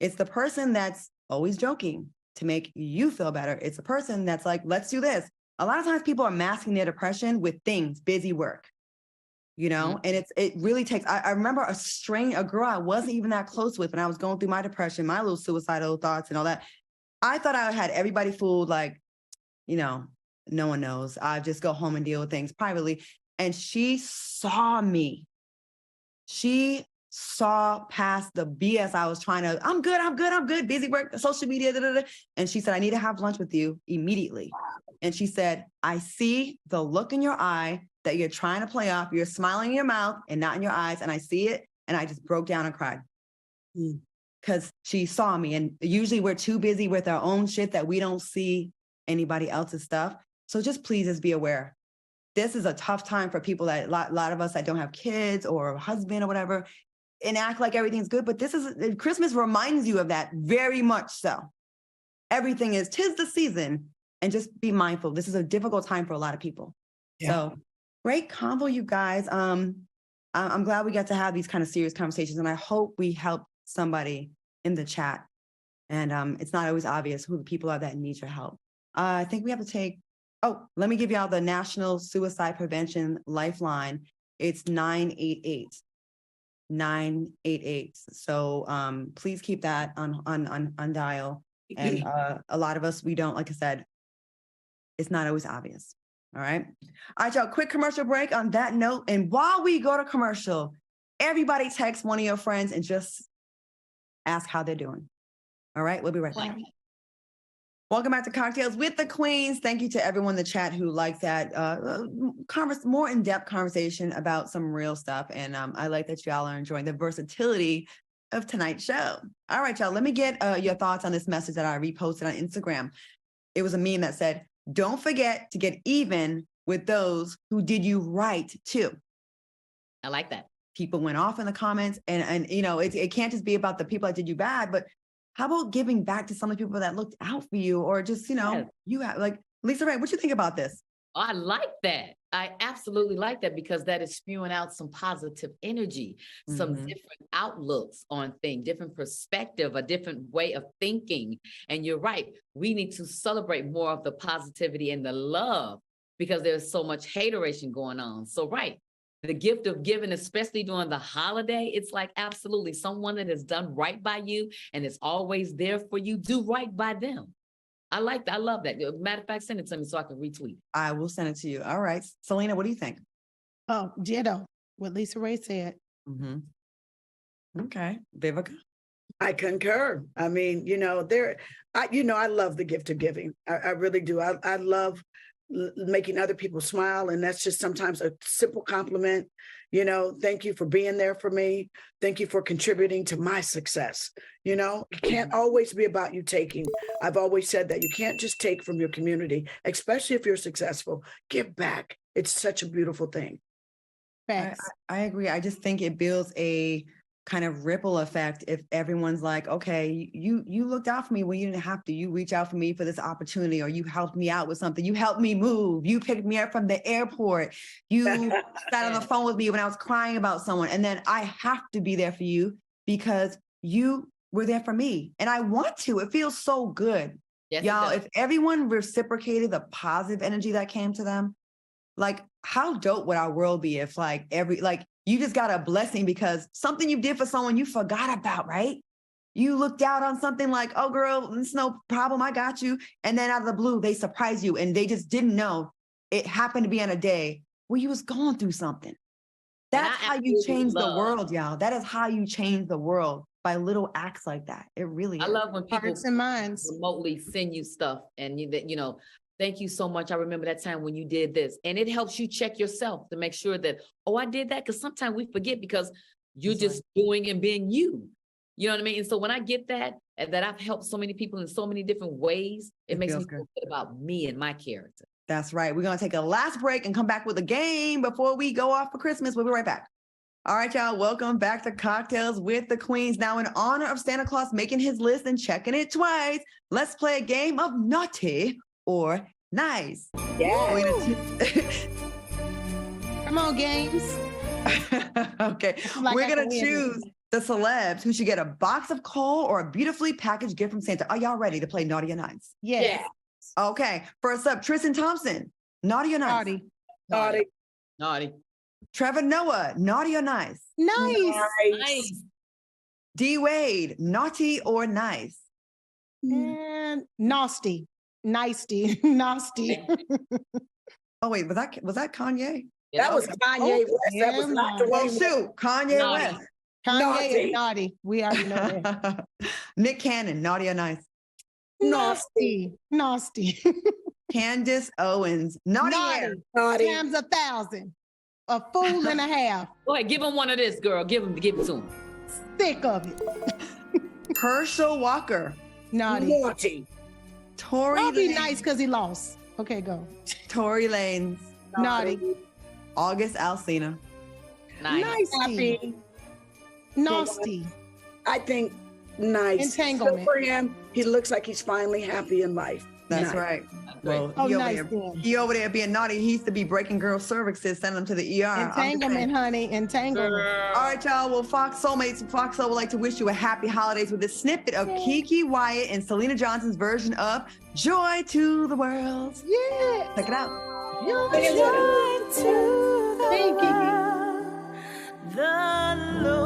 Speaker 1: It's the person that's always joking to make you feel better. It's the person that's like, let's do this. A lot of times people are masking their depression with things, busy work, and it really takes, I remember a girl I wasn't even that close with when I was going through my depression, my little suicidal thoughts and all that. I thought I had everybody fooled, like, no one knows. I just go home and deal with things privately. And she saw me. She saw past the BS I was trying to, I'm good, busy work, social media, da, da, da. And she said, I need to have lunch with you immediately. And she said, I see the look in your eye that you're trying to play off. You're smiling in your mouth and not in your eyes. And I see it. And I just broke down and cried. Because she saw me. And usually we're too busy with our own shit that we don't see anybody else's stuff. So just please just be aware. This is a tough time for people that a lot of us that don't have kids or a husband or whatever and act like everything's good. But Christmas reminds you of that very much so. Everything is 'tis the season, and just be mindful. This is a difficult time for a lot of people. Yeah. So great convo, you guys. I'm glad we got to have these kind of serious conversations, and I hope we help somebody in the chat. And it's not always obvious who the people are that need your help. I think we have to take, let me give y'all the National Suicide Prevention Lifeline. It's 988. 988. So please keep that on dial. And a lot of us, we don't, like I said, it's not always obvious. All right, y'all, quick commercial break on that note. And while we go to commercial, everybody text one of your friends and just ask how they're doing. All right, we'll be right back. Welcome back to Cocktails with the Queens. Thank you to everyone in the chat who liked that more in-depth conversation about some real stuff. And I like that y'all are enjoying the versatility of tonight's show. All right, y'all, let me get your thoughts on this message that I reposted on Instagram. It was a meme that said, don't forget to get even with those who did you right too.
Speaker 3: I like that.
Speaker 1: People went off in the comments, and it can't just be about the people that did you bad, but how about giving back to some of the people that looked out for you, or just,
Speaker 3: Yes.
Speaker 1: you have, like, Lisa Ray, what you think about this?
Speaker 3: I like that. I absolutely like that, because that is spewing out some positive energy, some different outlooks on things, different perspective, a different way of thinking. And you're right. We need to celebrate more of the positivity and the love, because there's so much hateration going on. So, right. The gift of giving, especially during the holiday, it's like absolutely someone that has done right by you and is always there for you. Do right by them. I like that. I love that. Matter of fact, send it to me so I can retweet.
Speaker 1: I will send it to you. All right. Selena, what do you think?
Speaker 4: Oh, ditto. What Lisa Ray said.
Speaker 1: Okay. Vivica?
Speaker 2: I concur. I mean, I love the gift of giving. I really do. I love making other people smile. And that's just sometimes a simple compliment. Thank you for being there for me. Thank you for contributing to my success. It can't always be about you taking. I've always said that you can't just take from your community, especially if you're successful. Give back. It's such a beautiful thing.
Speaker 1: I agree. I just think it builds a kind of ripple effect if everyone's like, okay, you looked out for me when you didn't have to. You reach out for me for this opportunity, or you helped me out with something. You helped me move. You picked me up from the airport. You sat on the phone with me when I was crying about someone. And then I have to be there for you because you were there for me. And I want to. It feels so good. Yes, y'all, if everyone reciprocated the positive energy that came to them, like, how dope would our world be if you just got a blessing because something you did for someone you forgot about, right? You looked out on something like, oh, girl, it's no problem. I got you. And then out of the blue, they surprise you and they just didn't know it happened to be on a day where you was going through something. That's how you change the world, y'all. That is how you change the world, by little acts like that. It really is.
Speaker 3: I love when people
Speaker 4: Hearts and minds
Speaker 3: remotely send you stuff and thank you so much. I remember that time when you did this. And it helps you check yourself to make sure that, I did that. Because sometimes we forget because you're just doing and being you. You know what I mean? And so when I get that, and that I've helped so many people in so many different ways, it makes me feel good about me and my character.
Speaker 1: That's right. We're going to take a last break and come back with a game before we go off for Christmas. We'll be right back. All right, y'all. Welcome back to Cocktails with the Queens. Now, in honor of Santa Claus making his list and checking it twice, let's play a game of Naughty or Nice.
Speaker 2: Yeah.
Speaker 4: Come on, games.
Speaker 1: Okay. We're going to choose the celebs who should get a box of coal or a beautifully packaged gift from Santa. Are y'all ready to play Naughty or Nice?
Speaker 4: Yes.
Speaker 1: Okay. First up, Tristan Thompson. Naughty or Nice?
Speaker 2: Naughty.
Speaker 1: Trevor Noah. Naughty or Nice?
Speaker 4: Nice.
Speaker 3: Nice.
Speaker 1: D Wade. Naughty or Nice?
Speaker 4: And nasty. Nicey. Nasty.
Speaker 1: Oh wait, was that Kanye?
Speaker 2: That was Kanye West. That was not the
Speaker 1: Well,
Speaker 2: way.
Speaker 1: shoot, Kanye
Speaker 3: Naughty.
Speaker 1: West.
Speaker 4: Kanye
Speaker 2: Naughty.
Speaker 4: is naughty. We already know that.
Speaker 1: Nick Cannon, naughty or nice?
Speaker 2: Nasty.
Speaker 4: Nasty.
Speaker 1: Candace Owens, naughty. hair.
Speaker 2: Naughty.
Speaker 4: Times 1,000. A fool and a half.
Speaker 3: Go ahead, give him one of this, girl. Give it to him.
Speaker 4: Sick of it.
Speaker 1: Herschel Walker,
Speaker 4: Naughty.
Speaker 2: Naughty.
Speaker 1: Tory
Speaker 4: I'll be
Speaker 1: Lanez,
Speaker 4: nice because he lost. Okay, go.
Speaker 1: Tory Lanez,
Speaker 4: Naughty.
Speaker 1: August Alsina.
Speaker 3: Nice.
Speaker 4: Nicey.
Speaker 2: Happy.
Speaker 4: Nasty.
Speaker 2: I think nice.
Speaker 4: Entanglement.
Speaker 2: So for him, he looks like he's finally happy in life.
Speaker 1: That's
Speaker 2: Nice.
Speaker 1: right. Well,
Speaker 4: Oh,
Speaker 1: he,
Speaker 4: nice
Speaker 1: over
Speaker 4: then.
Speaker 1: he over there being naughty. He used to be breaking girls' cervixes, send them to the ER. I'm just saying.
Speaker 4: Entanglement, honey. Entanglement.
Speaker 1: All right, y'all. Well, Fox Soulmates and Fox Soul would like to wish you a happy holidays with a snippet of Kiki Wyatt and Selena Johnson's version of Joy to the World.
Speaker 4: Yeah.
Speaker 1: Check it out.
Speaker 4: Thank you.
Speaker 5: The Lord.